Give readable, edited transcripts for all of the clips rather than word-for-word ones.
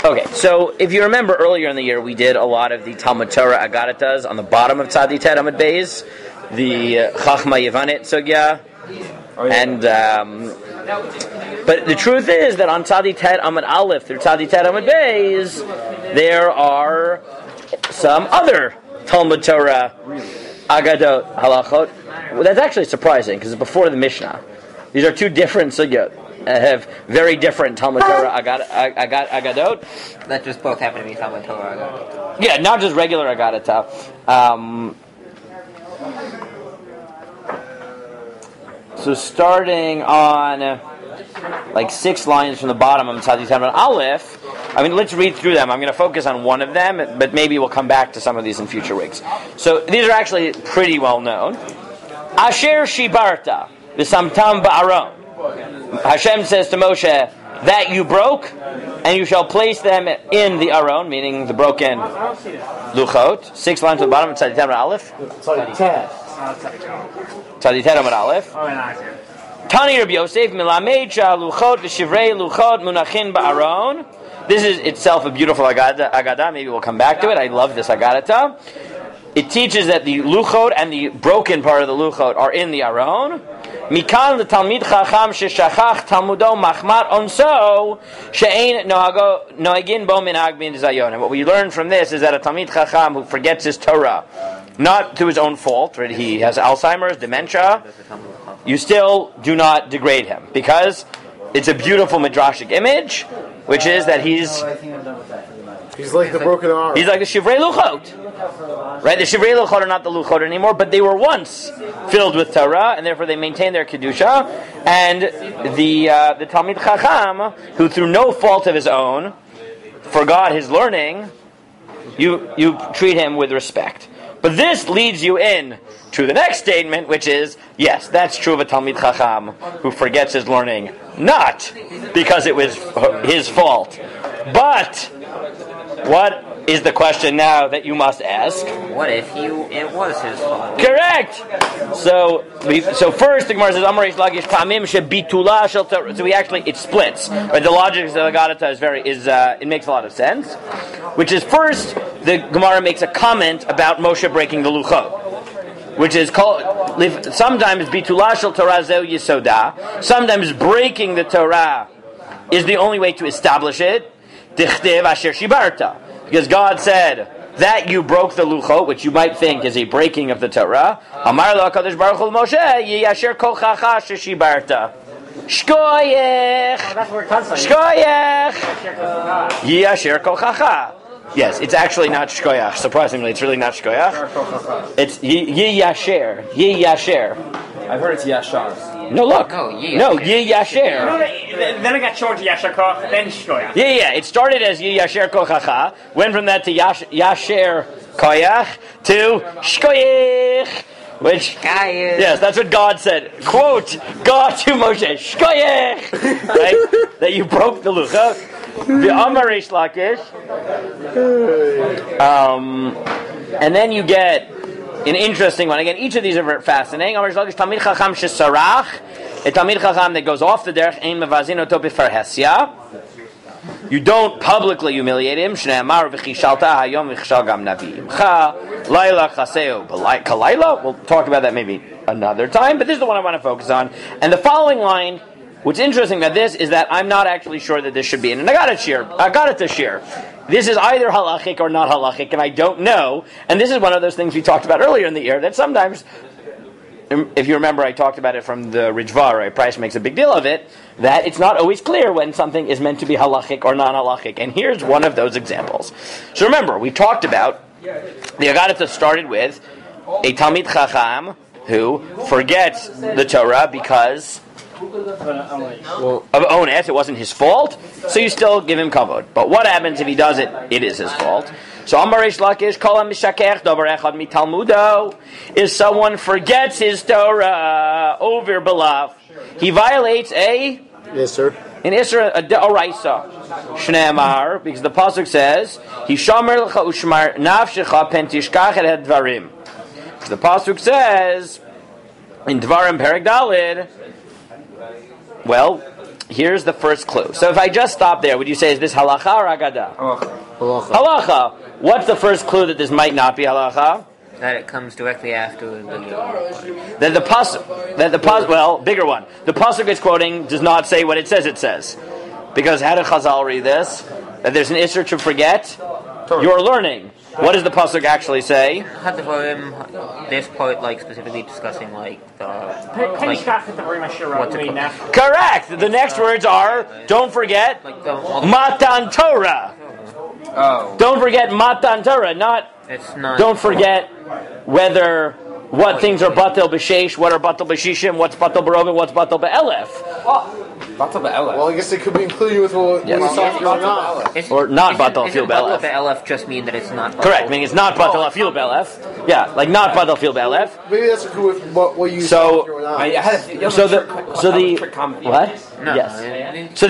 Okay, so if you remember earlier in the year, we did a lot of the Talmud Torah Agadatas on the bottom of Tzadi Tet Amud Beis, the Chachma Yevanit Sugya, and but the truth is that on Tzadi Tet Amud Aleph through Tzadi Tet Amud Beis, there are some other Talmud Torah Agadot Halachot. Well, that's actually surprising because it's before the Mishnah. These are two different sugyot. Have very different Talmud Torah Agadot. That just both happen to be Talmud Torah Agadot. Yeah, not just regular Agadata. So starting on like 6 lines from the bottom of Tzadi Tet Amud Aleph, I mean, let's read through them. I'm going to focus on one of them, but maybe we'll come back to some of these in future weeks. So these are actually pretty well known. Asher Shibarta v'samtam ba'aron. Hashem says to Moshe, that you broke, and you shall place them in the Aron, meaning the broken Luchot. 6 lines at the bottom of Tzadi Tet Amud Aleph. Tzadi Tet Amud Aleph. Tani Rabbi Yosef, Milamed Luchot v'Shivrei Luchot Munachin ba'Aron. This is itself a beautiful Agadah. Maybe we'll come back to it. I love this Agadata. It teaches that the Luchot and the broken part of the Luchot are in the Aron. Mikan the Talmid Chacham sheshachach Talmudo machmat onso she'ein noagin bo minhag bin zayon. And what we learn from this is that a Talmid Chacham who forgets his Torah, not through his own fault, right? He has Alzheimer's, dementia, you still do not degrade him, because it's a beautiful midrashic image, which is that he's like the broken arm. He's like the Shivrei Luchot. Right? The Shivrei Luchot are not the Luchot anymore, but they were once filled with Torah, and therefore they maintain their Kedusha. And the Talmid Chacham, who through no fault of his own forgot his learning, you treat him with respect. But this leads you in to the next statement, which is, yes, that's true of a Talmid Chacham who forgets his learning, not because it was his fault, but what is the question now that you must ask? What if it was his fault? Correct! So first the Gemara says, Amar Reish Lakish Pamim Shebitula Shel Torah. So it splits. Right? The logic of the Agadata it makes a lot of sense. Which is, first, the Gemara makes a comment about Moshe breaking the Luchot, which is called, sometimes Bitula Shel Torah Zeu Yisoda, sometimes breaking the Torah is the only way to establish it. Dichtiv Asher Shibarta. Because God said that you broke the Luchot, which you might think is a breaking of the Torah. Amar lo HaKadosh Baruch Hu Moshe, Yiyasher kochacha sheshibarta. Shkoyech! Shkoyech! Yiyasher kochacha. Yes, it's actually not shkoyach. Surprisingly, it's really not shkoyach. It's Yiyasher. Yiyasher. I've heard it's Yashar. No, look. Yiyasher. Then I got short Yasher Koch, then Shkoyach. Yeah. It started as Yiyasher Kochacha, went from that to Yasher Koyach to Shkoyach, which, yes, that's what God said. Quote, God to Moshe, Shkoyach, right? That you broke the Luchot. The Amar Reish Lakish. And then you get an interesting one. Again, each of these are very fascinating. Amar Reish Lakish, Talmid Chacham shesarach. A Talmid Chacham that goes off the derech, ein mevazin oto b'farhesya. You don't publicly humiliate him. Shnei amar v'chishalta hayom v'chishal gam navi'imcha laila chaseu kalayla. We'll talk about that maybe another time, but this is the one I want to focus on. And the following line, what's interesting about this is that I'm not actually sure that this should be in an Agadata shir. This is either halachic or not halachic, and I don't know. And this is one of those things we talked about earlier in the year, that sometimes, if you remember, I talked about it from the Rijvar, right? Price makes a big deal of it, that it's not always clear when something is meant to be halachic or non-halachic. And here's one of those examples. So remember, we talked about, the Agadata started with a Talmid Chacham who forgets the Torah because of ones, it wasn't his fault, so you still give him kavod. But what happens if he does it? It is his fault. So Amar Reish Lakish, Kol HaMishakech Davar Echad MiTalmudo. If someone forgets his Torah over Belav, he violates an Isser, a Oraisa. Shneimar, because the pasuk says, Hishamer Lecha Ushmar Nafshecha Pentishkach Et Dvarim. The pasuk says in Dvarim Perek Dalid, well, Here's the first clue. So if I just stop there, would you say, is this halacha or agada? Halacha. What's the first clue that this might not be halacha? That it comes directly after the Well, bigger one. The pasuk it's quoting does not say what it says it says. Because how did Chazal read this? That there's an issur to forget your learning. What does the pasuk actually say? This part, like, specifically discussing, like, Correct! The next words are, don't forget, Matan Torah. Oh. Don't forget Matan Torah, It's not. Don't forget what things are batel b'sheish, what are batel b'shishim, what's batel b'rovim, what's batel b'elef. Batel be'elef. Well, I guess it could be included with what we talked about now. Or not batel fil b'elef. Batel be'elef just mean that it's not batel. Correct, meaning it's not batel fil b'elef. Yeah, like not batel fil b'elef. Maybe that's good with what you So what? No, yes. So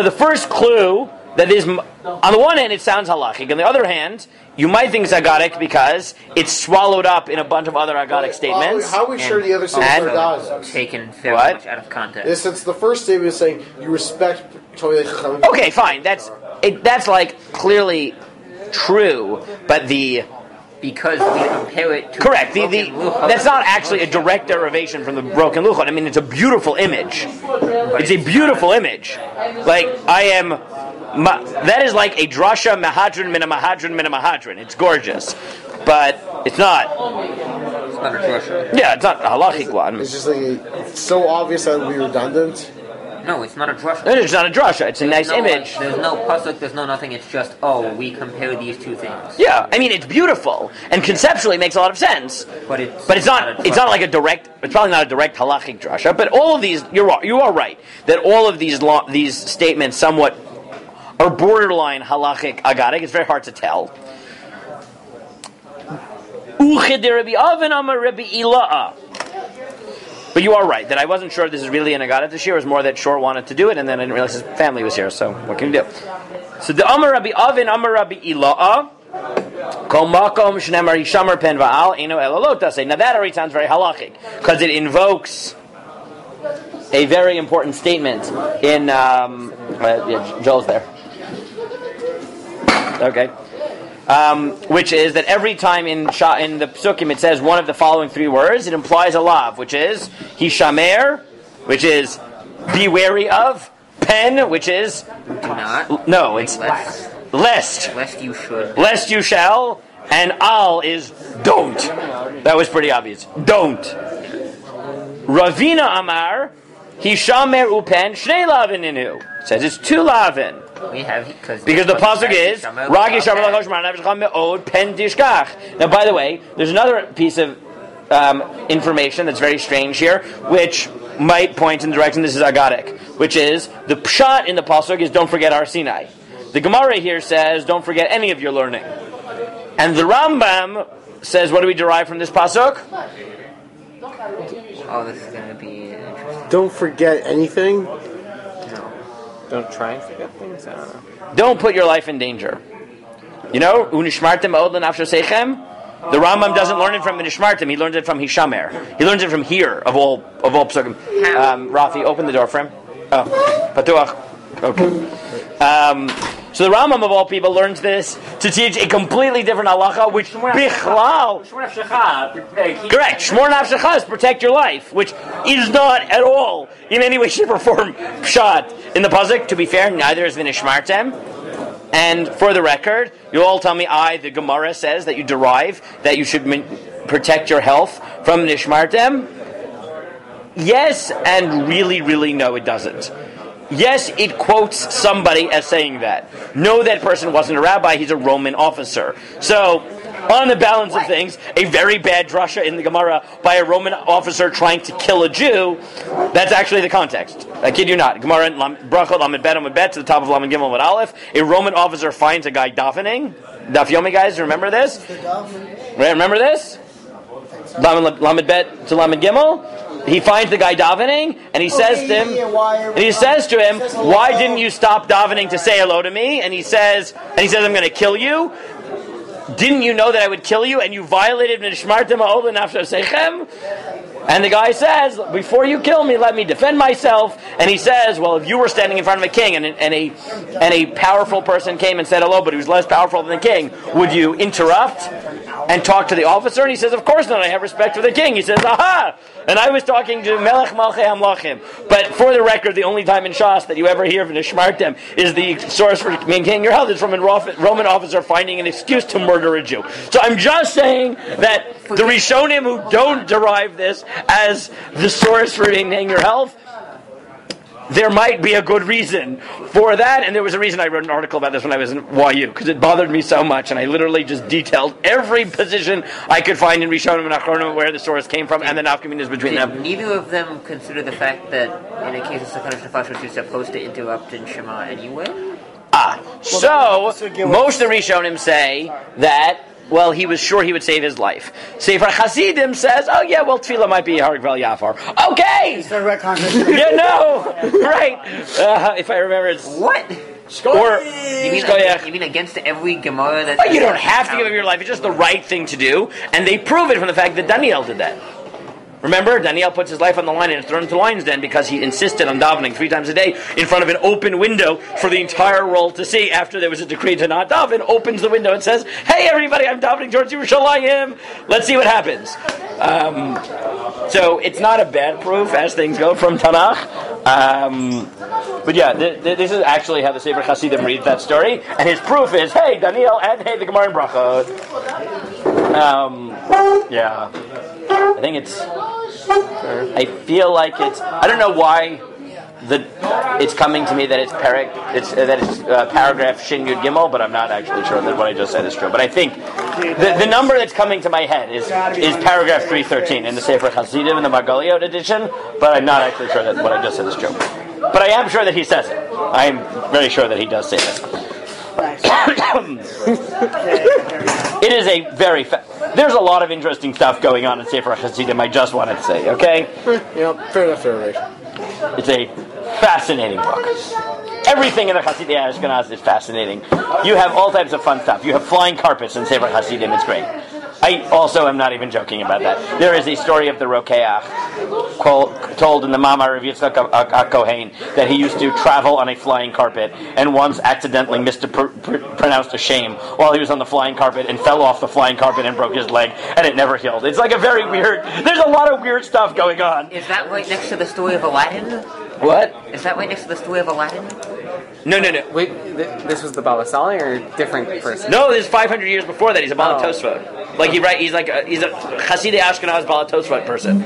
the first clue that is, on the one hand, it sounds halachic. On the other hand, you might think it's agadic because it's swallowed up in a bunch of other agadic statements. How are we sure the other statements are agadic? Taken very much out of context. Since the first statement is saying you respect Torah. Okay, fine. That's like clearly true, but because we compare it to correct. Luchot. That's not actually a direct derivation from the broken luchot. I mean, it's a beautiful image. It's a beautiful image. Like that is like a drasha mahadran min a mahadran min a mahadran. It's gorgeous, but it's not. It's not a drasha. Yeah, it's not a halachic one. It's just like it's so obvious that it would be redundant. No, it's not a drasha. It's not a drasha. It's a nice image. There's no pasuk. There's no nothing. It's just we compare these two things. Yeah, I mean it's beautiful and conceptually makes a lot of sense. But it's not. It's not like a direct. It's probably not a direct halachic drasha. But all of these, you are right that all of these statements somewhat are borderline halachic agadic. It's very hard to tell. But you are right that I wasn't sure this is really an agadah this year. It was more that Shor wanted to do it, and then I didn't realize his family was here. So what can you do? So the Amar Rabbi Avin, Amar Rabbi Ila'a, Kol Makom Shnemar Hishamar Pen Va'al Eino Elalot say. Now that already sounds very halachic because it invokes a very important statement in Joel's there. Okay. Which is that every time in the Psukim it says one of the following three words, it implies a lav, which is hishamer, which is be wary of, pen, which is do not. No, it's lest you should. Lest you shall, and al is don't. That was pretty obvious. Don't. Ravina Amar hishamer upen shnei lavin inu. Says it's two lavin. We have because the pasuk is Ragi Me'od Pen Dishkach. Now, by the way, there's another piece of information that's very strange here, which might point in the direction this is agadic, which is the pshat in the pasuk is don't forget Har Sinai. The Gemara here says don't forget any of your learning, and the Rambam says what do we derive from this pasuk? Oh, this is going to be interesting. Don't forget anything. Don't try and forget things. I don't know. Don't put your life in danger. You know, Unishmartem Me'od L'Nafsho Seichem. The Rambam doesn't learn it from Unishmartem. He learns it from Hishamer. He learns it from here of all psukim. Rafi, open the door for him. Oh, Patuach. Okay. So the Rambam of all people learns this to teach a completely different halacha, which bichlal. Correct. Shmor nafshecha is protect your life, which is not at all in any way, shape, or form pshat in the pasuk. To be fair, neither is v'nishmartem. And for the record, you all tell me the Gemara says that you derive that you should protect your health from nishmartem. Yes, and really, really no, it doesn't. Yes, it quotes somebody as saying that. No, that person wasn't a rabbi, he's a Roman officer. So, on the balance of things, a very bad drasha in the Gemara by a Roman officer trying to kill a Jew, that's actually the context. I kid you not. Gemara, Brachot, Lamed Bet, to the top of Lamed Gimel with Aleph, a Roman officer finds a guy davening. Daf Yomi guys, remember this? Right, remember this? Lamed Bet to Lamed Gimel. He finds the guy davening, and he says to him, "Why didn't you stop davening to say hello to me?" And he says, "I'm going to kill you. Didn't you know that I would kill you? And you violated Nishmartem Ha'ol Nafsho Seichem." And the guy says, before you kill me, let me defend myself. And he says, well, if you were standing in front of a king and a powerful person came and said hello, but he was less powerful than the king, would you interrupt and talk to the officer? And he says, of course not, I have respect for the king. He says, aha! And I was talking to Melech Malchei Hamlachim. But for the record, the only time in Shas that you ever hear from the Shmartem is the source for maintaining your health is from a Roman officer finding an excuse to murder a Jew. So I'm just saying that the Rishonim who don't derive this as the source for maintaining your health, there might be a good reason for that, and there was a reason I wrote an article about this when I was in YU, because it bothered me so much, and I literally just detailed every position I could find in Rishonim and Achronim where the source came from, and the nafkaminas between them. Neither of them consider the fact that in a case of Sakana Nefashos you're supposed to interrupt in Shema anyway? So most of the Rishonim say that, well, he was sure he would save his life. Sefer Hasidim says, oh yeah, well, tefillah might be Harg Vel Yafar. Okay! Yeah, no! Right! If I remember, it's... What? Or, you mean against every Gemara that... But you don't have to give up your life, it's just the right thing to do, and they prove it from the fact that Daniel did that. Remember, Daniel puts his life on the line and is thrown into the lion's den because he insisted on davening 3 times a day in front of an open window for the entire world to see. After there was a decree to not daven, opens the window and says, hey everybody, I'm davening towards Yerushalayim. Let's see what happens. So it's not a bad proof as things go from Tanakh. But yeah, this is actually how the Sefer Hasidim reads that story. And his proof is, hey, Daniel, and hey, the Gemara in Brachot. Yeah. I think it's... I feel like it's... I don't know why it's coming to me that it's paragraph Shin Yud Gimel, but I'm not actually sure that what I just said is true. But I think the number that's coming to my head is paragraph 313 in the Sefer Hasidim in the Margaliot edition, but I'm not actually sure that what I just said is true. But I am sure that he says it. I am very sure that he does say this. It is a very... There's a lot of interesting stuff going on in Sefer Hasidim, I just wanted to say, okay? Fair enough. It's a fascinating book. Everything in the Hasidei Ashkenaz is fascinating. You have all types of fun stuff. You have flying carpets in Sefer Hasidim, it's great. I also am not even joking about that. There is a story of the Rokeach told in the Mamar of Yitzchak HaKohen that he used to travel on a flying carpet and once accidentally mispronounced a shame while he was on the flying carpet and fell off the flying carpet and broke his leg, and it never healed. It's like a very weird... There's a lot of weird stuff going on. Is that right next to the story of Aladdin? What? Is that right next to the story of Aladdin? No. Wait, this was the Baba Sali or a different person? No, this is 500 years before that. He's a Bala Tosfot. Like he's a Hasidei Ashkenaz Bala Tosfot person.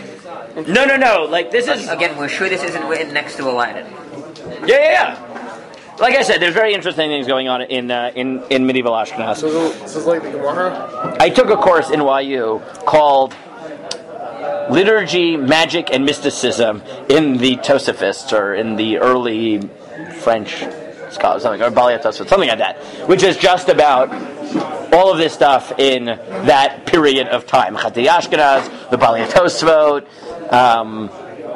No. Like this is again. We're sure this isn't written next to Aladdin. Yeah. Like I said, there's very interesting things going on in medieval Ashkenaz. So this is like the Gemara? I took a course in YU called Liturgy, Magic, and Mysticism in the Tosafists, or in the early French scholars, something, or Balei Tosfot, something like that, which is just about all of this stuff in that period of time. Chatei Ashkenaz, the Balei Tosfot.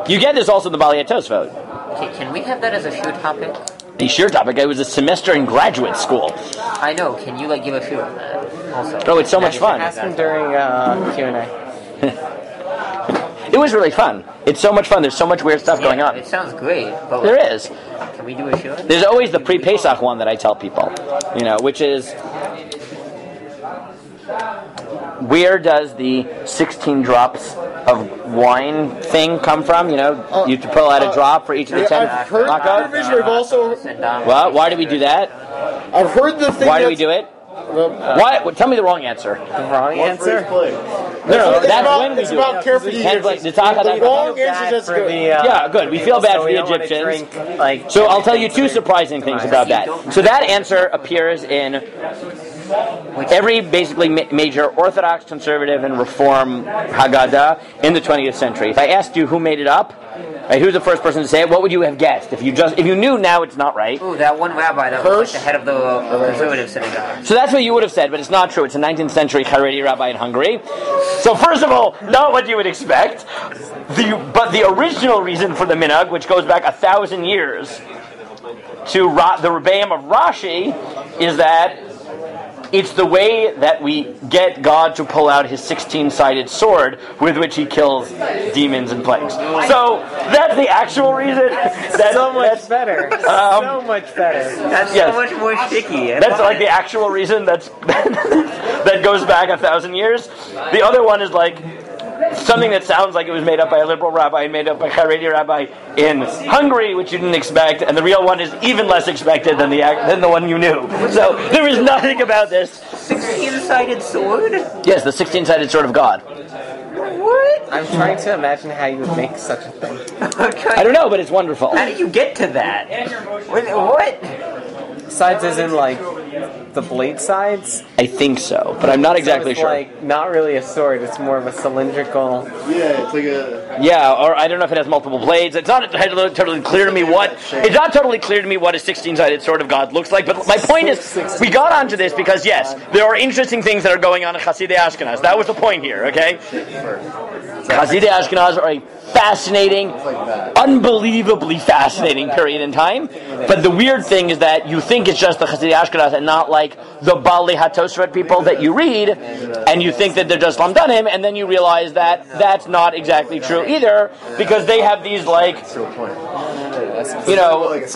You get this also in the Balei Tosfot. Okay, can we have that as a shir topic? A shir topic? It was a semester in graduate school. I know. Can you give a shir on that also? Oh, it's so much fun. Ask him during Q&A. It was really fun. It's so much fun. There's so much weird stuff going on. It sounds great. But there is. Can we do a show? There's always the pre-Pesach one that I tell people, which is, where does the 16 drops of wine thing come from? You have to pull out a drop for each of the 10 I've heard I've also... Well, why do we do that? I've heard the thing. Why do we do it? Why? Tell me the wrong answer. The wrong answer? No, that's when we do about it. care for the Egyptians. The wrong answer is good. Yeah, good. We feel bad for the Egyptians. So I'll tell you 2 surprising things about that. So that answer appears in every basically major Orthodox, Conservative, and Reform Haggadah in the 20th century. If I asked you who made it up, who's the first person to say it, what would you have guessed? If you knew now it's not right. Ooh, that one rabbi that was the head of the conservative synagogue. So that's what you would have said, but it's not true. It's a 19th century Haredi rabbi in Hungary. So first of all, not what you would expect. But the original reason for the minhag, which goes back 1,000 years to the Rebbeim of Rashi, is that it's the way that we get God to pull out his 16-sided sword with which he kills demons and plagues. So that's the actual reason. That's so much better. So much better. That's so much more sticky. That's like the actual reason that goes back 1,000 years. The other one is like something that sounds like it was made up by a liberal rabbi and made up by a Haredi rabbi in Hungary, which you didn't expect, and the real one is even less expected than the one you knew. So there is nothing about this. 16-sided sword? Yes, the 16-sided sword of God. What? I'm trying to imagine how you would make such a thing. I don't know, but it's wonderful. How did you get to that? What? Sides as in like the blade sides? I think so, but I'm not exactly so it's sure. Like not really a sword, it's more of a cylindrical. Yeah, it's like a. Yeah, or I don't know if it has multiple blades. It's not totally clear to me what it's not totally clear to me what a 16-sided sword of God looks like. But my point is, we got onto this because yes, there are interesting things that are going on in Hasidei Ashkenaz. That was the point here. Okay, Hasidei Ashkenaz are a fascinating, unbelievably fascinating period in time. But the weird thing is that you think it's just the Hasidei Ashkenaz and not like the Balei HaTosfot people that you read, and you think that they're just Lamdanim, and then you realize that that's not exactly true either, because they have these like,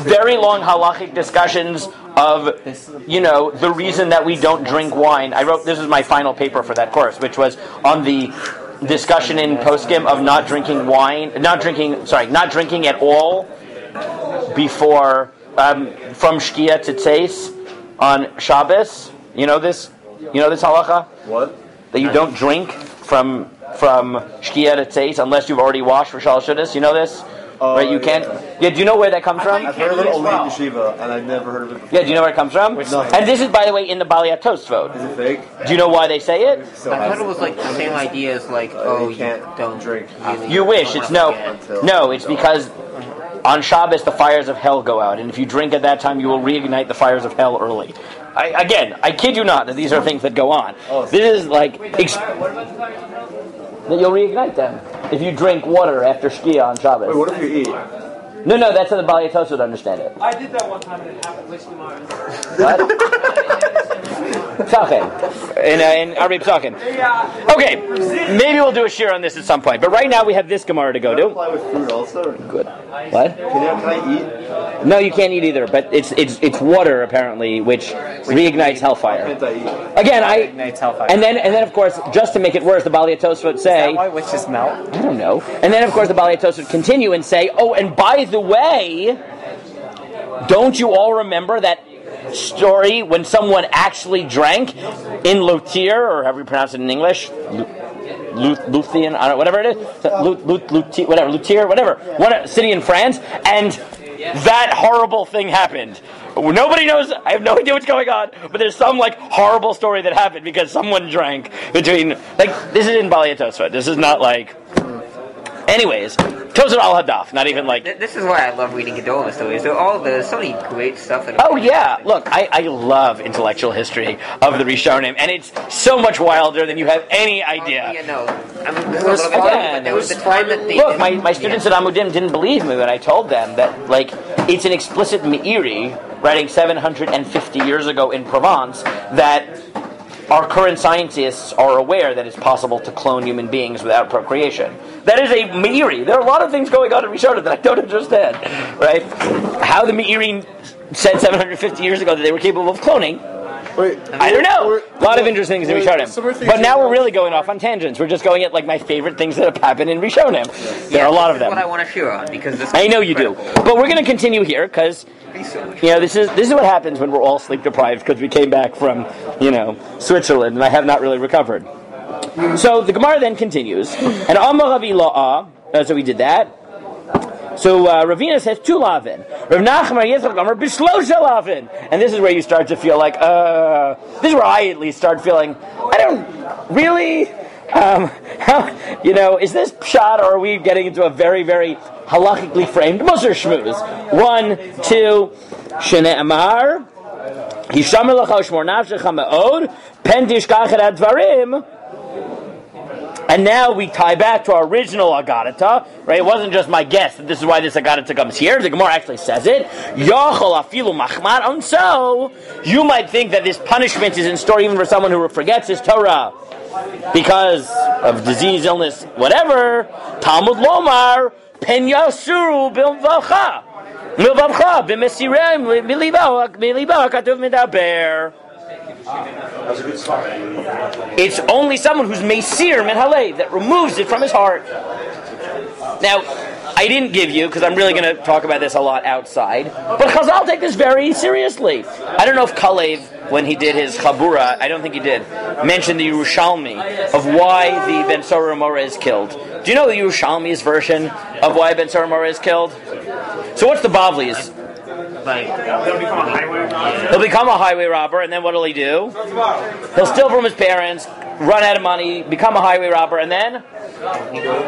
very long halachic discussions of, the reason that we don't drink wine. This is my final paper for that course, which was on the discussion in Poskim of not drinking at all before from Shkia to Tzeis on Shabbos. You know this halacha? What? That you don't drink from Shkia to Tzeis unless you've already washed for Shalosh Shudas. You know this? Right, you can't. Yeah, do you know where that comes from? I've heard of it only in yeshiva, and I've never heard of it before. Yeah, do you know where it comes from? No. And this is, by the way, in the Balei HaTosfot. Is it fake? Do you know why they say it? I thought it was like the same idea as like, you can't don't drink. You wish. It's no. It's because on Shabbos the fires of hell go out, and if you drink at that time, you will reignite the fires of hell early. I kid you not that these are things that go on. This is like that you'll reignite them if you drink water after Shkia on Shabbos. Wait, what if you eat? No, that's how the Balei HaTosfot would understand it. I did that one time and it happened. What? Psachin. In Arbi Psachin. Okay, maybe we'll do a share on this at some point. But right now we have this Gemara to go Can I to. apply with food also? Good. What? Can I eat? No, you can't eat either. But it's water apparently, which reignites hellfire. Can't I eat? Again, Ignites hellfire. and then of course, just to make it worse, the Balei HaTosfot Is say. that why witches melt? I don't know. And then of course the Balei HaTosfot continue and say, oh, and by the way, don't you all remember that story when someone actually drank in Lutir, or however you pronounce it in English, Luthian, I don't know, whatever it is, Lutir, whatever, city in France, and that horrible thing happened. Nobody knows. I have no idea what's going on, but there's some like horrible story that happened because someone drank between. Like this is in Balei HaTosfot. This is not like. Anyways, Tosfot al Hadaf. Not even like. This is why I love reading Gedolah stories. There's so many great stuff. Oh yeah, look, I love intellectual history of the Rishonim, and it's so much wilder than you have any idea. Yeah, no. I mean, this was fun, but there was the time that they... Look, my students at Amudim didn't believe me when I told them that, like, it's an explicit Meiri, writing 750 years ago in Provence, that our current scientists are aware that it's possible to clone human beings without procreation. That is a Meiri. There are a lot of things going on in Rishonim that I don't understand, right? How the Meiri said 750 years ago that they were capable of cloning, Wait, I don't know. A lot of interesting things in Rishonim. But now we're really going off on tangents. We're just going at like my favorite things that have happened in Rishonim. There are a lot of them. That's what I want to share on, because this I know you do. But we're going to continue here because this is what happens when we're all sleep deprived because we came back from Switzerland and I have not really recovered. So the Gemara then continues, and Amar Ravi La'ah. So we did that. So Ravina says 2 lavin. Rav Nachman Yitzchak Amar b'shlosha lavin. And this is where you start to feel like, this is where I at least start feeling, I don't really, is this pshat, or are we getting into a very, very halachically framed Musar Shmuz? 1, 2, Shene Amar, Hishamar L'cha Shmor Nafshecha Me'od, Pen Tishkach Et HaDvarim, And now we tie back to our original Agadata, right? It wasn't just my guess that this is why this Agadata comes here. The Gemara actually says it. Yachol afilu machmar. And so, you might think that this punishment is in store even for someone who forgets his Torah because of disease, illness, whatever. Talmud lomar, pen yasuru bilvacha. Milvavcha, b'mesirem, miliba, katuv midaber. It's only someone who's Meisir min halev, that removes it from his heart. Now, I didn't give you, because I'm really going to talk about this a lot outside, but Chazal take this very seriously. I don't know if Kalev, when he did his Chabura, I don't think he did, mentioned the Yerushalmi of why the Ben Sora Mora is killed. Do you know the Yerushalmi's version of why Ben Sora Mora is killed? So what's the Bavli's? He'll become a highway robber, and then what'll he do? He'll steal from his parents, run out of money, become a highway robber, and then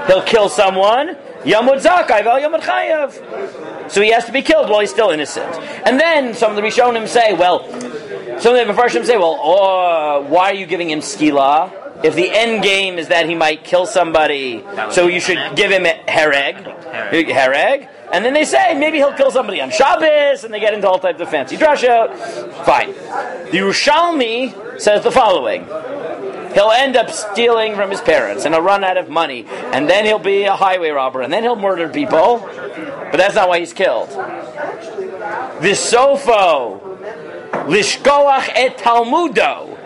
he'll kill someone. Yamud Zakai vel Yamud Chayav. So he has to be killed while he's still innocent. And then some of the Rishonim say, why are you giving him skila? If the end game is that he might kill somebody, so you should give him hereg. And then they say, maybe he'll kill somebody on Shabbos, and they get into all types of fancy drashot. Fine. The Yerushalmi says the following. He'll end up stealing from his parents, and he'll run out of money, and then he'll be a highway robber, and then he'll murder people, but that's not why he's killed. V'sofo, lishkoach et talmudo,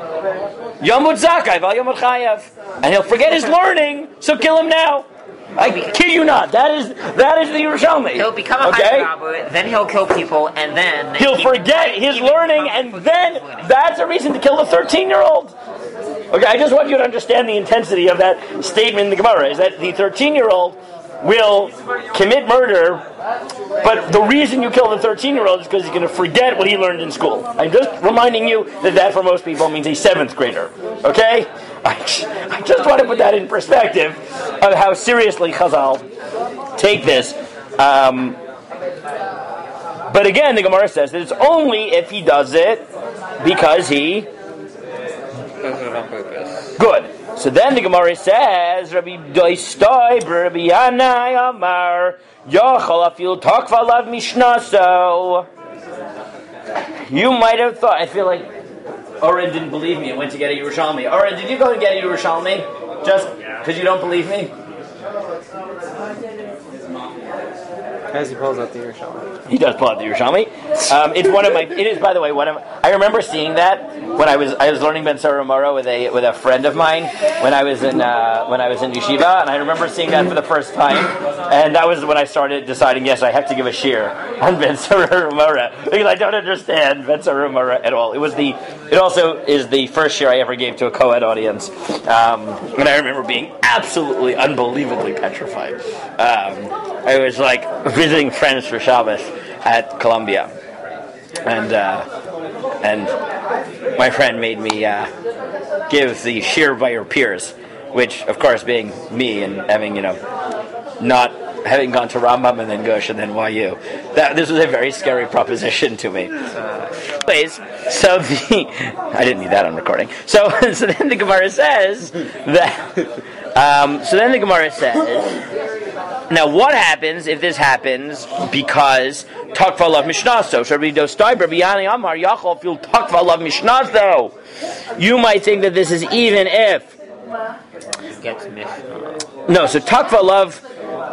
yamud zakai val yamud chayav, and he'll forget his learning, so kill him now. I kid you not. That is the Yerushalmi. He'll become a highway robber, then he'll kill people, and then he'll forget his learning, and then that's a reason to kill the 13-year-old. Okay, I just want you to understand the intensity of that statement in the Gemara, is that the 13-year-old will commit murder, but the reason you kill the 13-year-old is because he's going to forget what he learned in school. I'm just reminding you that for most people means a 7th grader. Okay? I just want to put that in perspective of how seriously Chazal take this. But again, the Gemara says that it's only if he does it because he does it on purpose. Good. So then the Gemara says, Rabbi Doistoi, Rabbi Yanai Amar, Yochol afil takva lav mishnaso. You might have thought, I feel like Oren didn't believe me and went to get a Yerushalmi. Oren, did you go and get a Yerushalmi? Just because you don't believe me? As he pulls out the Yerushalmi. He does pull out the Yerushalmi. It's one of my. It is, by the way, I remember seeing that when I was learning Ben Sora Mora with a friend of mine when I was in yeshiva, and I remember seeing that for the first time, and that was when I started deciding, yes, I have to give a shir on Ben Sora Mora because I don't understand Ben Sora Mora at all. It also is the first shir I ever gave to a co-ed audience, and I remember being absolutely, unbelievably petrified. I was like visiting friends for Shabbos at Columbia, and my friend made me give the shir by your peers, which, of course, being me and having not having gone to Rambam and then Gush and then YU, this was a very scary proposition to me. Anyways, so I didn't need that on recording. So then the Gemara says that. So then the Gemara says. Now, what happens if this happens because takva lav mishnaso? You might think that this is even if. No, so takva lav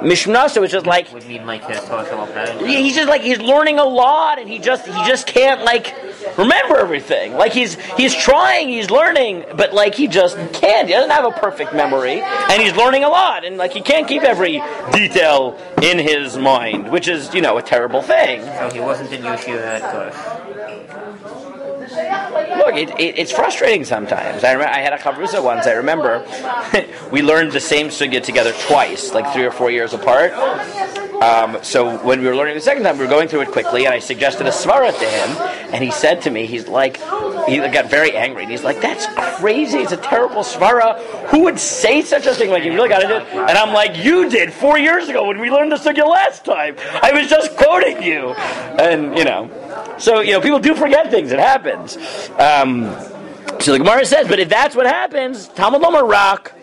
mishnaso is just like. Would mean like his social plan. He's just like he's learning a lot, and he just can't remember everything. Like he's trying, he's learning, but he just can't. He doesn't have a perfect memory, and he's learning a lot, and he can't keep every detail in his mind, which is a terrible thing. So he wasn't in yeshiva at Gush. Look, it's frustrating sometimes. I had a chavrusa once. I remember we learned the same sugya together twice, 3 or 4 years apart. So when we were learning the second time, we were going through it quickly, and I suggested a svara to him, and he said to me, he got very angry, and he's like, "That's crazy! It's a terrible svara. Who would say such a thing? You really got to do it." And I'm like, "You did 4 years ago when we learned the sugya last time. I was just quoting you," and So people do forget things. It happens. So the Gemara says, but if that's what happens, Talmud Lomar Rak.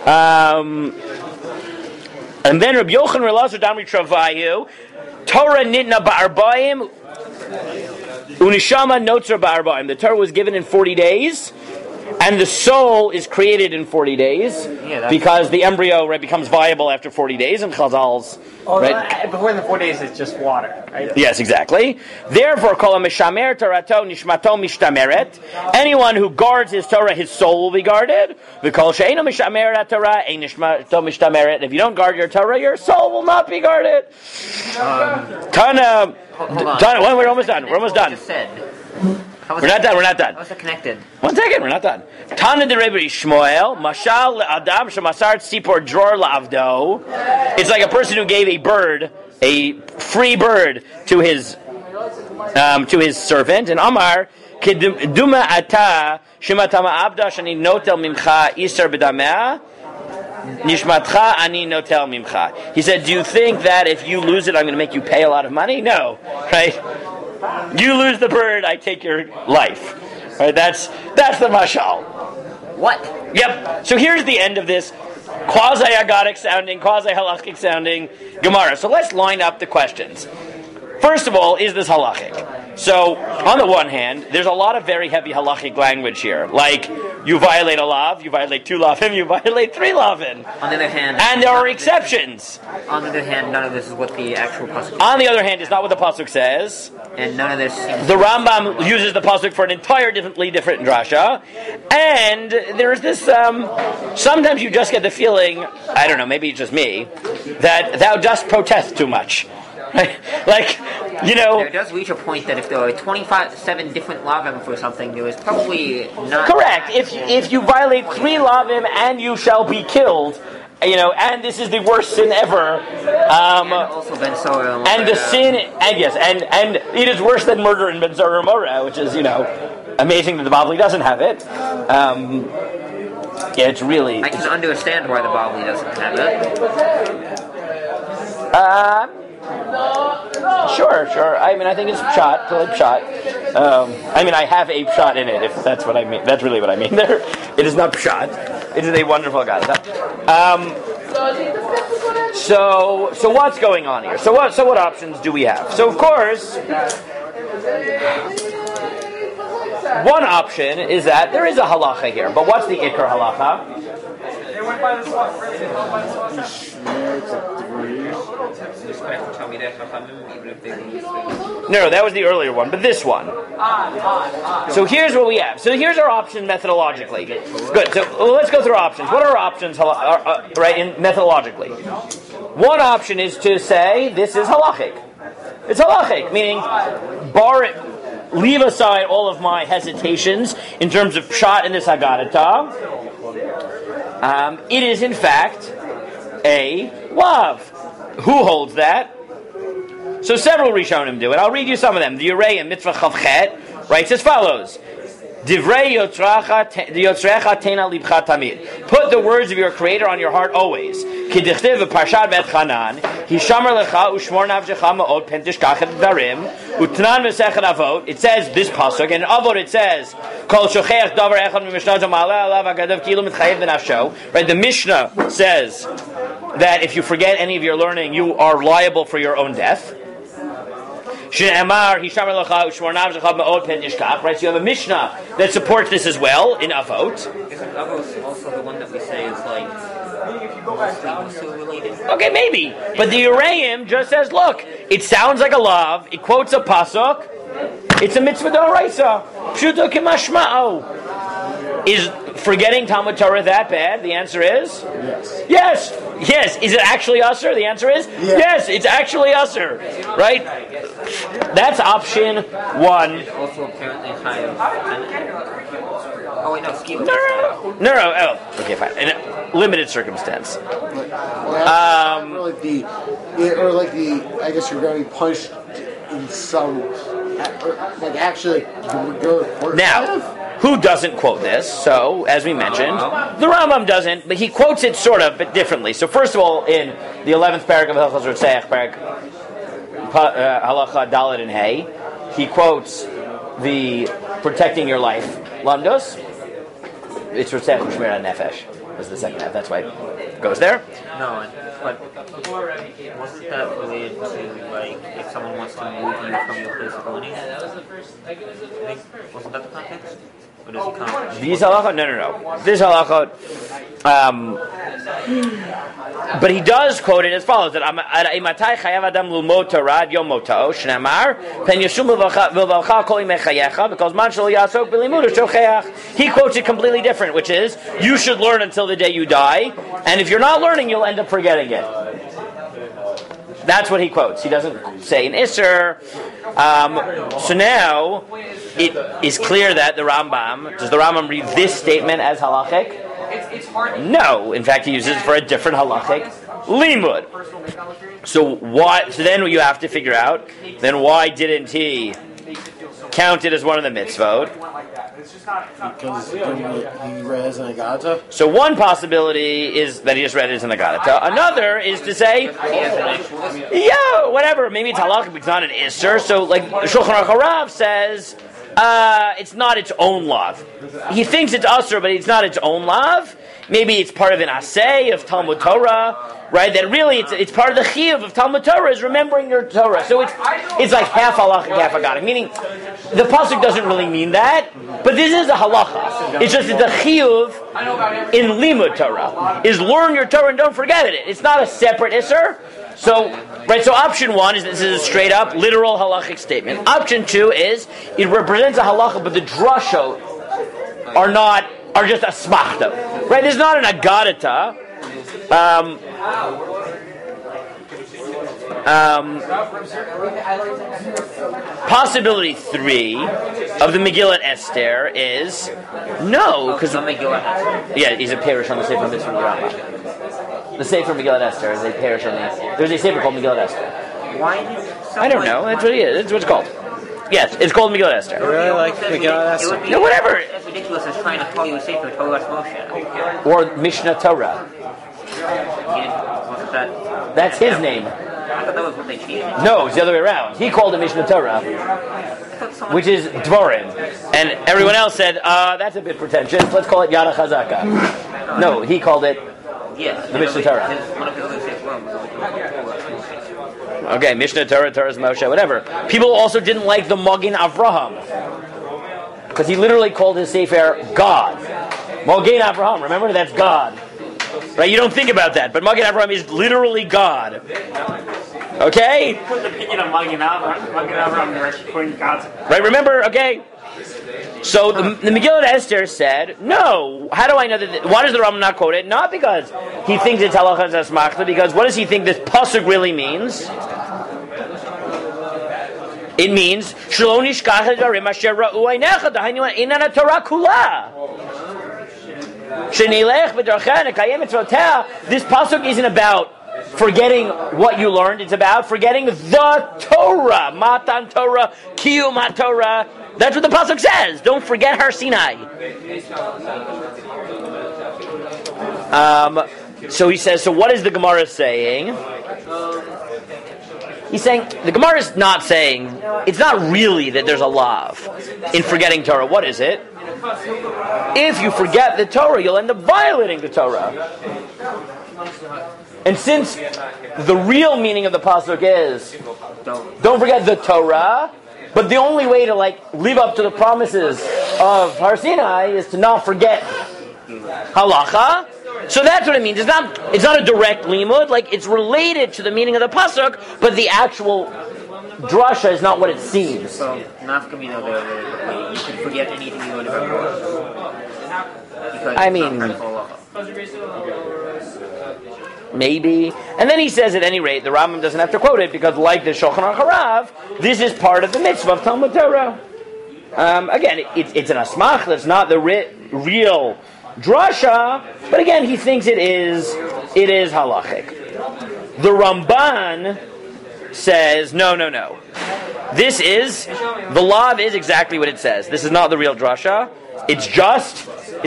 And then Rabbi Yochanan Relazar Damri Travayu, Torah nitna ba'arbaim, unishama notzar ba'arbaim. The Torah was given in 40 days, and the soul is created in 40 days, because the embryo becomes viable after 40 days, and Chazal's... Before the 4 days, it's just water, right? Yes, exactly. Therefore, kol mishamer Torato nishmato mishtameret. Anyone who guards his Torah, his soul will be guarded. V'kol she'eino mishamer Torah, ein nishmato mishtameret. If you don't guard your Torah, your soul will not be guarded. Tana, we're almost done. We're almost done. We're not done. How's it connected? 1 second, we're not done. Tana de Rebbe Shmuel, Mashal Adam Shemasar Tzipor Dror Lavdo. It's like a person who gave a free bird to his servant. And Amar Keduma Ata Shematama Abda Shani Notel Mimcha Isar B'Damea Nishmatcha Ani Notel Mimcha. He said, do you think that if you lose it, I'm going to make you pay a lot of money? No, right? You lose the bird, I take your life. Right? That's the mashal. What? Yep. So here's the end of this quasi-agadic sounding, quasi-halachic sounding Gemara. So let's line up the questions. First of all, is this halachic? So, on the one hand, there's a lot of very heavy halachic language here. Like, you violate a lav, you violate 2 lavim, you violate 3 lavim. On the other hand... And there are exceptions. On the other hand, none of this is what the actual pasuk says. On the other hand, it's not what the pasuk says. And none of this seems... The Rambam uses the pasuk for an entirely different drasha. And there's this... sometimes you just get the feeling, I don't know, maybe it's just me, that thou dost protest too much. Right? Like, you know... There does reach a point that if there are 27 different lavim for something, there is probably not... Correct. If you violate 3 lavim and you shall be killed, you know, and this is the worst sin ever. And also Ben Sorah. And the sin, and yes, and it is worse than murder in Ben Sorah Morah, which is, you know, amazing that the Bavli doesn't have it. Yeah, it's really... I can understand why the Bavli doesn't have it. Sure. I mean, I think it's pshat, totally pshat. I mean, I have a pshat in it, if that's what I mean. That's really what I mean there. It is not pshat. It is a wonderful Gadata. So what's going on here? So what options do we have? So, of course, one option is that there is a halacha here. But what's the ikar halacha? No, that was the earlier one, but this one. So here's what we have. So here's our option methodologically. Good. So let's go through our options. What are our options, right, methodologically? One option is to say this is halachic. It's halachic, meaning leave aside all of my hesitations in terms of pshat in this Haggadah. It is in fact a lav. Who holds that? So several Rishonim do it. I'll read you some of them. The Urei in Mitzvah Chavchet writes as follows: Divrei Yotzrecha Tena Libcha Tamid. Put the words of your Creator on your heart always. Kidichtiv v'Parshat Bet Chanan Hishamar Lecha Ushmor Navshecha Ma'od Pen Tishkach Et Darim Utnan V'Sechet Avot. It says this pasuk, and in Avot it says Kol Shocheach Davar Echad Mimishna Zamala Alav Agadav Kilu Mitchayev V'Nafsho. Right, the Mishnah says that if you forget any of your learning, you are liable for your own death. Right, so you have a Mishnah that supports this as well in Avot. Isn't Avot also the one that we say is like mostly related? Okay, maybe. But the Ureim just says, look, it sounds like a lav, it quotes a pasuk, it's a mitzvah d'oraisa. Pshuto k'mashma'o. Is forgetting Talmud Torah that bad? The answer is? Yes. Is it actually usher? The answer is? Yes, it's actually usher. Right? That's option 1. Also apparently high. Oh wait, no, excuse me. No. Oh, okay, fine. In a limited circumstance. I guess you're going to be punished in some, like actually, go. Now, who doesn't quote this? So, as we mentioned, the Rambam doesn't, but he quotes it sort of, but differently. So, first of all, in the 11th parak of Hilchos Rotzeach, Halacha Dalet and Hay, he quotes the protecting your life, Lamdos. It's Rotzeach U'Shmir HaNefesh. was the second half. That's why it goes there. No, but wasn't that related to, like, if someone wants to move you from your place of learning? Wasn't that the context? Or does it come? These halachot? No. This halachot. But he does quote it as follows: that imatai chayav adam lulmod Torah ad yom moto shnamar pen yeshum v'valcha kol yimei chayecha because man shelo yasok b'limud shocheach. He quotes it completely different, which is you should learn until the day you die, and if you're not learning, you'll end up forgetting it. That's what he quotes. He doesn't say an Isser. So now it is clear that the Rambam, does the Rambam read this statement as halachic? No. In fact, he uses it for a different halachic limud. So why? So then you have to figure out, then why didn't he count it as one of the mitzvot? Because he read as an Agata? So one possibility is that he just read it as an Agata. Another is to say, yeah, whatever, maybe it's halakhic, but it's not an Isser. So like Shulchan Aruch Harav says, it's not its own lav. He thinks it's Asr, but it's not its own lav. Maybe it's part of an Aseh of Talmud Torah, right? That really it's part of the Chiyuv of Talmud Torah is remembering your Torah. So it's like half halachic, half agadic. Meaning, the pasuk doesn't really mean that, but this is a halacha. It's just it's a Chiyuv in Limud Torah. Is learn your Torah and don't forget it. It's not a separate Isser. So, right, so option one is this is a straight up, literal halachic statement. Option two is it represents a halacha, but the drasha are just a smachta. Right, there's not an agadata. Possibility 3 of the Megillat Esther is no, because yeah, he's a parish on the Sefer Mitzvah Rama. The Sefer Megillat Esther is a parish on the. There's a Sefer called Megillat Esther. Why did I don't know. That's what it is. That's what it's called. Yes, it's called Megillat Esther. I really like Megillat Esther. No, whatever. It's ridiculous as trying to call you a Sefer Torah Moshe. Or Mishnah Torah. That's his name. I thought that was what they changed. No, it's the other way around. He called it Mishnah Torah, which is Dvorim. And everyone else said, that's a bit pretentious. Let's call it Yada Chazaka. No, he called it the Mishnah Torah. Okay, Mishnah Torah, Torah's Moshe, whatever. People also didn't like the Magen Avraham, because he literally called his Sefer God. Magen Avraham, remember? That's God. Right? You don't think about that, but Magen Avraham is literally God. Okay? Right, remember? Okay. So the Megillat Esther said, no, how do I know that? Why does the Rambam not quote it? Not because he thinks it's halacha zasmachta, because what does he think this pasuk really means? It means, Shelo nishkach haDvarim asher ra'u einecha, dahainu einan haTorah kula. Shenilech b'darcheh nekayem mitzvoteh. This pasuk isn't about forgetting what you learned. It's about forgetting the Torah. Matan Torah, Kiyum HaTorah. That's what the pasuk says. Don't forget Har Sinai. So he says, so what is the Gemara saying? He's saying, the Gemara is not saying, it's not really that there's a lav in forgetting Torah. What is it? If you forget the Torah, you'll end up violating the Torah. And since the real meaning of the pasuk is, don't forget the Torah, but the only way to live up to the promises of Har Sinai is to not forget halacha. So that's what it means. It's not a direct limud. It's related to the meaning of the pasuk, but the actual drasha is not what it seems. So nafkamina there, you can forget anything you learned about Torah. I mean, maybe. And then he says, at any rate, the Rambam doesn't have to quote it because, like the Shulchan Aruch Harav, this is part of the mitzvah of Talmud Torah. Again, it's an asmach. That's not the real drasha, but again, he thinks it is halachic. The Ramban says, no. The lav is exactly what it says. This is not the real drasha. It's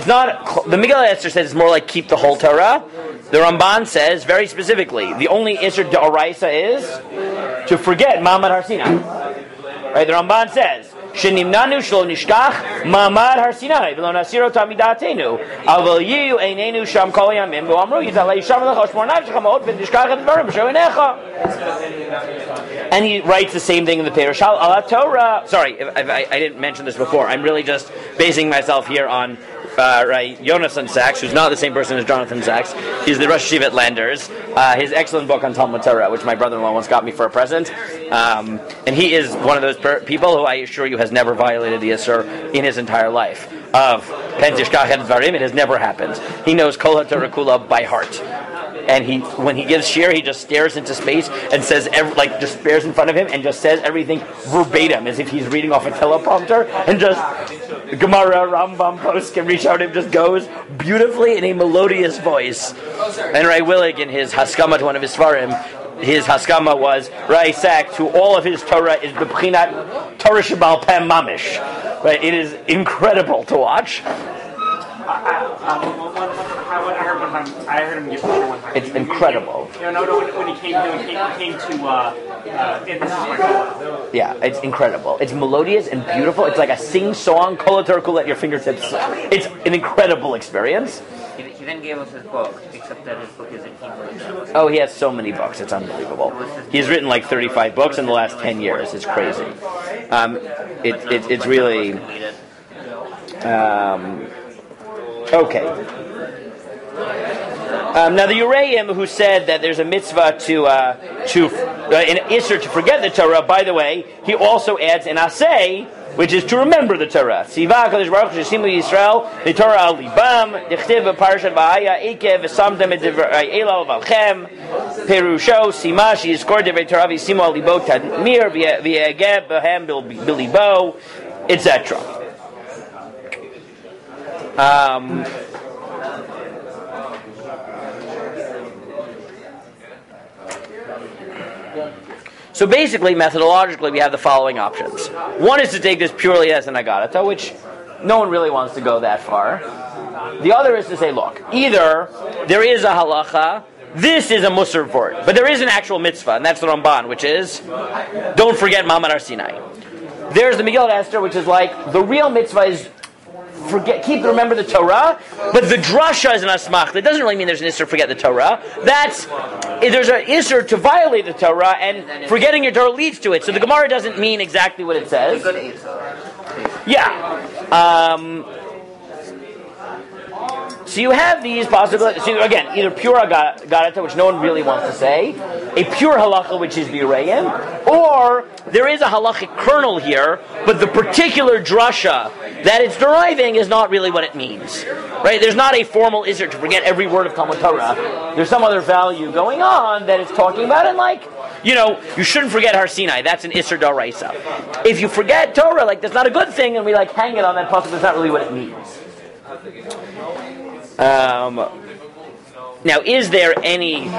not, the Megillat Esther says it's more like keep the whole Torah. The Ramban says, very specifically, the only Isser D'Oraisa is to forget Ma'amad Har Sinai. Right, the Ramban says, Shenimnanu shlo nishkach ma'amad har Sinai v'lo nasiro tamidatenu aval yiyu einenu sham kol yamim v'amru yitalei sham lechosh mor nafshecha ma'od v'nishkach et dvarim b'sho inecha. And he writes the same thing in the Perush al Torah. Sorry, I didn't mention this before. I'm really just basing myself here on Jonathan Sachs, who's not the same person as Jonathan Sachs. He's the Rosh Yeshiva at Landers. His excellent book on Talmud Torah, which my brother-in-law once got me for a present. And he is one of those people who I assure you has never violated the Yisur in his entire life. Of Pen Tishkach et Dvarim, it has never happened. He knows Kol HaTorah Kula by heart. And when he gives shir, he just stares into space and says, just stares in front of him and just says everything verbatim, as if he's reading off a teleprompter, and just Gemara, Rambam, Poskim, Rishonim just goes beautifully in a melodious voice. And Ray Willig, in his Haskama to one of his Svarim, his Haskama was Ray Sak to all of his Torah is B'Pchinat Torah Shebal Pem Mamish. Right? It is incredible to watch. I heard him give it one time. It's incredible. When he came to yeah, it's incredible. It's melodious and beautiful. It's like a sing-song, Kol HaTorah Kula at your fingertips. It's an incredible experience. He then gave us his book, except that his book is in Hebrew. Oh, he has so many books. It's unbelievable. He's written like 35 books in the last 10 years. It's crazy. It's really... Okay. Now the Uraim who said that there's a mitzvah to in Isser to forget the Torah. By the way, he also adds an asay, which is to remember the Torah. Siva Kadosh Baruch Hu Shesimu Yisrael the Torah al libam dichtiv b'Parashat Va'aya Ekev v'samtem et divrei Elal v'alchem Perusho Sima she'yizkor divrei Torah v'yisimu al libo tadmir v'yegeb b'hem bilibo, etc. So basically, methodologically, we have the following options. One is to take this purely as an agarata, which no one really wants to go that far. The other is to say, look, either there is a halacha, this is a musar for it, but there is an actual mitzvah, and that's the Ramban, which is, don't forget Ma'amad Har Sinai. There's the Megillat Esther, which is like, the real mitzvah is remember the Torah, but the drasha is an asmach. That doesn't really mean there's an isser forget the Torah. There's an isser to violate the Torah, and forgetting your Torah leads to it. So the Gemara doesn't mean exactly what it says. Yeah. So you have these possibilities. So again, either pure agarata, which no one really wants to say, a pure halacha, which is b'Ureim, or there is a halachic kernel here, but the particular drasha that it's deriving is not really what it means. Right? There's not a formal isser to forget every word of Talmud Torah. There's some other value going on that it's talking about, and you shouldn't forget Har Sinai. That's an isser d'oraisa. If you forget Torah, that's not a good thing, and we hang it on that pasuk, that's not really what it means. Now, is there any...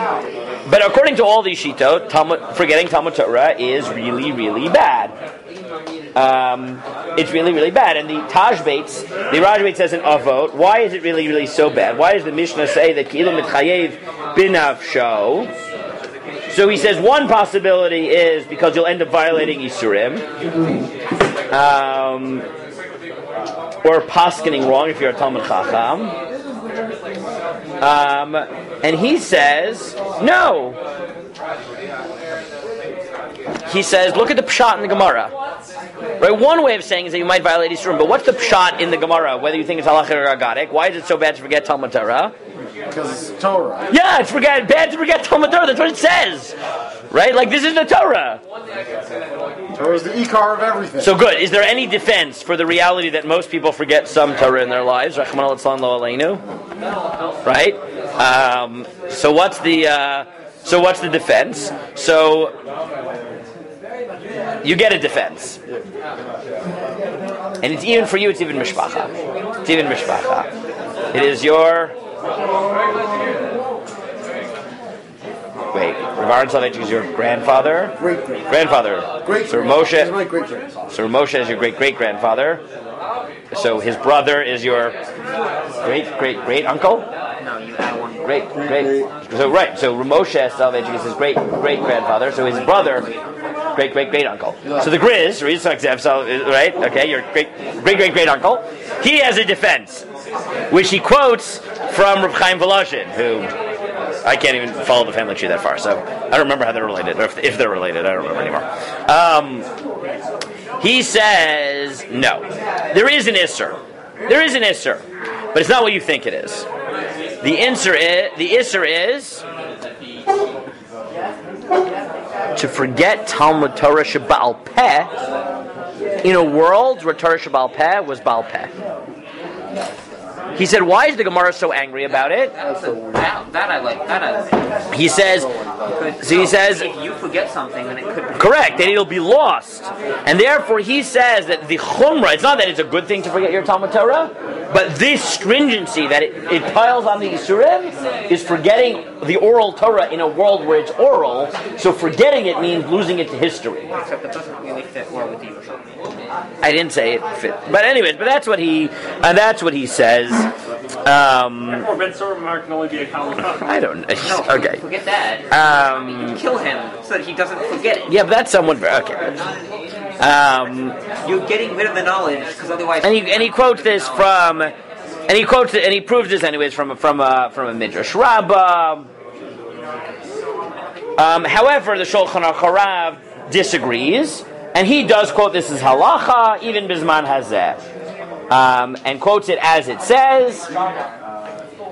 But according to all these shitot, forgetting Talmud Torah is really, really bad. It's really, really bad. And the Rajbeit says in Avot, why is it really, really so bad? Why does the Mishnah say that Ki'ilu mitchayev binafsho? So he says one possibility is because you'll end up violating Isurim. Or paskening wrong if you're a Talmud Chacham. And he says, no. He says, look at the pshat in the Gemara. Right? One way of saying is that you might violate Yisurim, but what's the pshat in the Gemara, whether you think it's halachic or agadic? Why is it so bad to forget Talmud Torah? Because it's Torah. Yeah, it's bad to forget Talmud Torah. That's what it says. Right? This is the Torah. Torah is the ikar of everything. So good. Is there any defense for the reality that most people forget some Torah in their lives? Rachmana litzlan lo aleinu. Right? So what's the defense? So you get a defense. And it's even for you, it's even mishpacha. It's even mishpacha. It is your... Wait, Rav Aaron Soloveitchik is your grandfather? Grandfather. So Moshe is my great-grandfather. So Moshe is your great-great-grandfather. So his brother is your great-great-great-uncle? No, you add one. Great. So Moshe Soloveitchik is his great-great-grandfather. So his brother great uncle. So the Grizz, right? Okay, your great uncle. He has a defense, which he quotes from Reb Chaim Volozhin, who I can't even follow the family tree that far, so I don't remember how they're related, or if they're related. I don't remember anymore. He says no. There is an Isser. There is an Isser, but it's not what you think it is. The Isser is to forget Talmud Torah Sheba'al Peh in a world where Torah Sheba'al Peh was Ba'al Peh. He said, why is the Gemara so angry about it? That I like. He says, if you forget something, then it could be correct, then it'll be lost. And therefore he says that the Chumrah, it's not that it's a good thing to forget your Talmud Torah, but this stringency that it piles on the Yisurim is forgetting the oral Torah in a world where it's oral, so forgetting it means losing it to history. Except it doesn't really fit well with the Yerushalmi. I didn't say it fit. But anyways, that's what he says. Therefore, Ben Soromar can only be a common. I don't know. No, Okay. forget that. You kill him so that he doesn't forget it. Yeah, but that's somewhat okay. You're getting rid of the knowledge because otherwise. And he quotes this from, and he quotes it, and he proves this anyways from a Midrash Rabbah. However, the Shulchan Aruch Harav disagrees, and he does quote this as halacha, even bisman hazeh, and quotes it as it says.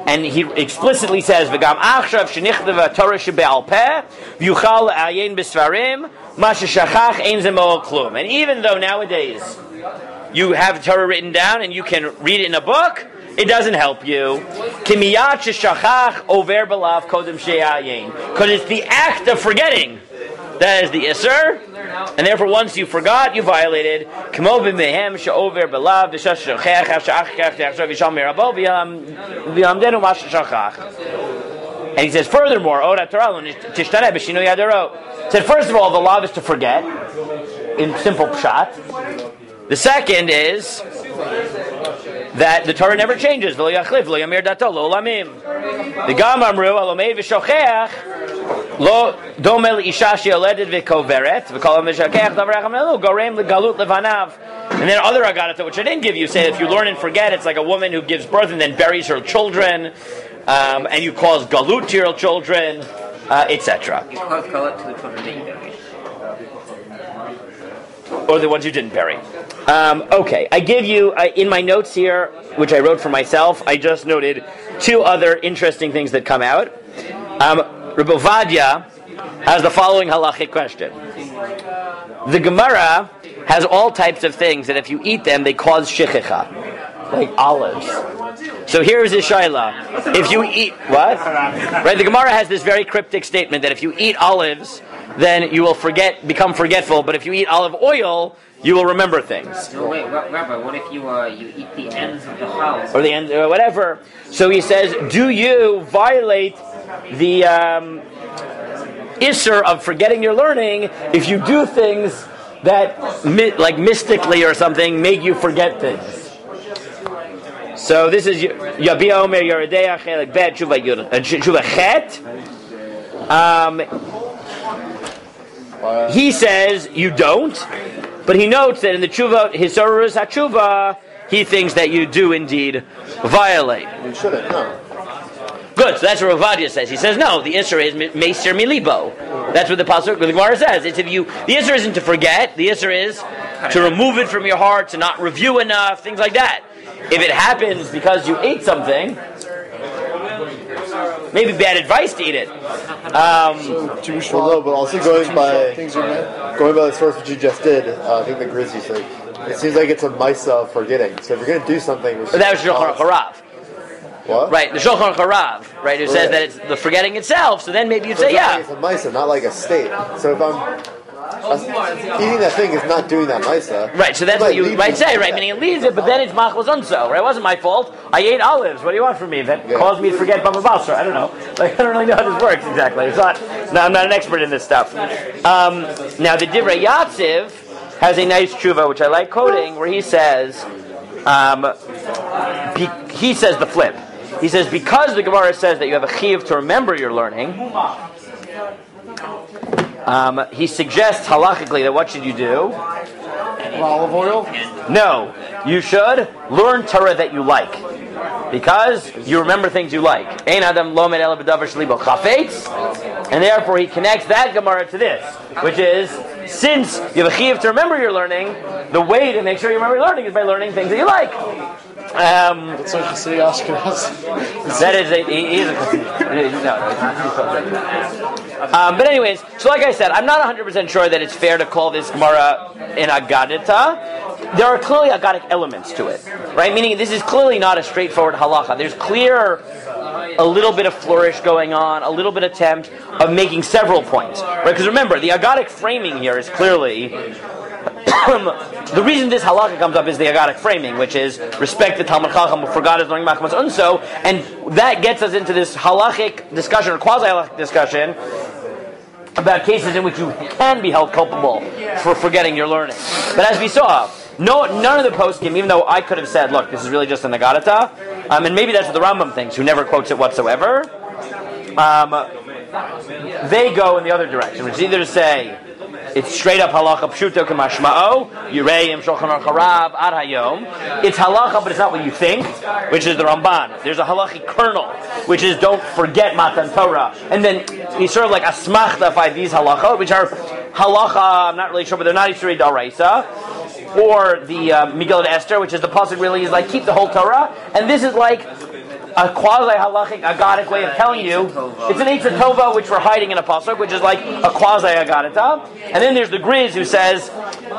And he explicitly says, "V'gam achshav shenichtava Torah shebe'al peh v'yuchal ayin b'sfarim ma sheshachach ein ze mo'al klum." And even though nowadays you have Torah written down and you can read it in a book, it doesn't help you. Kimiyat sheshachach over belav kodem she'ayin, because it's the act of forgetting that is the Isser, and therefore once you forgot, you violated. And he says, furthermore, said, first of all, the law is to forget, in simple pshat. The second is that the Torah never changes. The Gam Amru, Alomei v'shocheach, Lo domel isha she'oledet v'koveret v'kolam v'shakech davarach amelu gorem legalut levanav. And then other agarata, which I didn't give you, say if you learn and forget, it's like a woman who gives birth and then buries her children, and you cause galut to your children, etc. You cause galut to the children that you bury. Or the ones you didn't bury. Okay, I give you, in my notes here, which I wrote for myself, I just noted two other interesting things that come out. Rebbe Ovadia has the following halachic question. The Gemara has all types of things that if you eat them, they cause shechicha, like olives. So here's the shaila. If you eat, what? Right, the Gemara has this very cryptic statement that if you eat olives, then you will become forgetful, but if you eat olive oil, you will remember things. No, wait, Rabbi, what if you eat the ends of the house? Or the ends, or whatever. So he says, do you violate the Isser of forgetting your learning if you do things that, like mystically or something, make you forget things? So this is Yabia Omer Yeridea Chelik Bet Tshuva Chet. He says you don't, but he notes that in the Tshuva, Hisorus HaTshuva, he thinks that you do indeed violate. You shouldn't, no. Good, so that's what Ovadia says. He says, no, the Isser is Meiser Milibo. That's what the Pasuk, the Gemara says. It's the Isser isn't to forget, the Isser is to remove it from your heart, to not review enough, things like that. If it happens because you ate something, maybe bad advice to eat it. Well, no, but also going by the source which you just did, I think the Grizzly thing, it seems like it's a Maisa of forgetting. So if you're going to do something... But that was Shulchan Aruch Harav. What? Right, the Shulchan Aruch Harav, right, who says that it's the forgetting itself, so then maybe you'd say, yeah. It's a Maisa, not like a state. So if I'm... eating that thing is not doing that Maisa. Right, so that's what you might say, right? Meaning it leaves it, but then it's machlos unso, right? It wasn't my fault. I ate olives. What do you want from me? That caused me to forget Baba Basra. I don't know. Like, I don't really know how this works exactly. It's not. No, I'm not an expert in this stuff. Now the Divrei Yatziv has a nice tshuva which I like quoting, where he says, he says the flip. He says because the Gemara says that you have a chiyuv to remember your learning. he suggests halachically that what should you do? Olive oil? No, you should learn Torah that you like, because you remember things you like. Ein adam lomed ela b'davar shelibo chafetz, and therefore he connects that Gemara to this, which is, since you have a chiyuv to remember your learning, the way to make sure you remember your learning is by learning things that you like. That's like Hasidic Ashkenaz. That is he is a no. But anyways, so like I said, I'm not 100% sure that it's fair to call this Gemara in Agadita. There are clearly Agadic elements to it, right? Meaning this is clearly not a straightforward halacha. There's clear a little bit of flourish going on, a little bit of attempt of making several points, right? Because remember, the Agadic framing here is clearly the reason this halakha comes up is the Agadic framing, which is respect the Talmud Chacham who forgot his learning machmas unso, and that gets us into this halachic discussion or quasi-halachic discussion about cases in which you can be held culpable for forgetting your learning. But as we saw, none of the poskim, even though I could have said, look, this is really just an Agadita, and maybe that's what the Rambam thinks, who never quotes it whatsoever, they go in the other direction, which is either to say, it's straight up halacha pshuto k'mashma'o, Yureim Shulchan Aruch Harav ad hayom. It's halacha, but it's not what you think, which is the Ramban. There's a halachic kernel, which is don't forget Matan Torah. And then he's sort of like asmachta by these halacha, which are halacha, I'm not really sure, but they're not Yisrei D'Oraisa. Or the Megillah Esther, which is the pasuk really is like keep the whole Torah. And this is like a quasi-halachic, agadic way of telling you, it's an Eitzah Tova which we're hiding in a pasuk, which is like a quasi-agadita. And then there's the Grizz who says,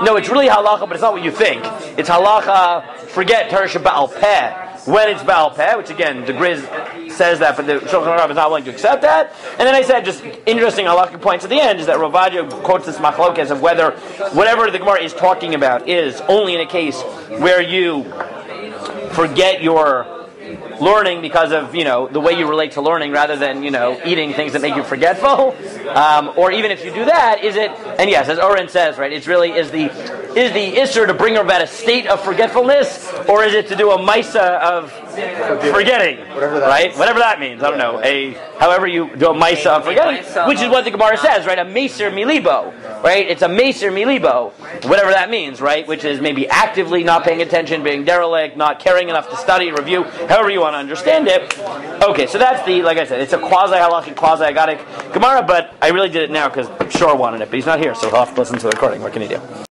no, it's really halacha, but it's not what you think. It's halacha, forget Torah Ba'al Peh, when it's Ba'al Peh, which again, the Grizz says that, but the Shulchan Aruch is not willing to accept that. And then I said, just interesting halachic points at the end, is that Ravadia quotes this machlokes of whether whatever the Gemara is talking about is only in a case where you forget your learning because of, the way you relate to learning rather than, eating things that make you forgetful. Or even if you do that, is it, and yes, as Oren says, right, it's really, is the Isser to bring about a state of forgetfulness, or is it to do a Maisa of forgetting? Whatever that means. I don't know. However you do a Maisa of forgetting, which is what the Gemara says, right? A Meser Milibo, right? It's a Meser Milibo, whatever that means, right? Which is maybe actively not paying attention, being derelict, not caring enough to study, review, however you want to understand it. Okay, so that's like I said, it's a quasi-halachic, quasi-agadic Gemara, but I really did it now because Shor wanted it, but he's not here, so he'll have to listen to the recording. What can he do?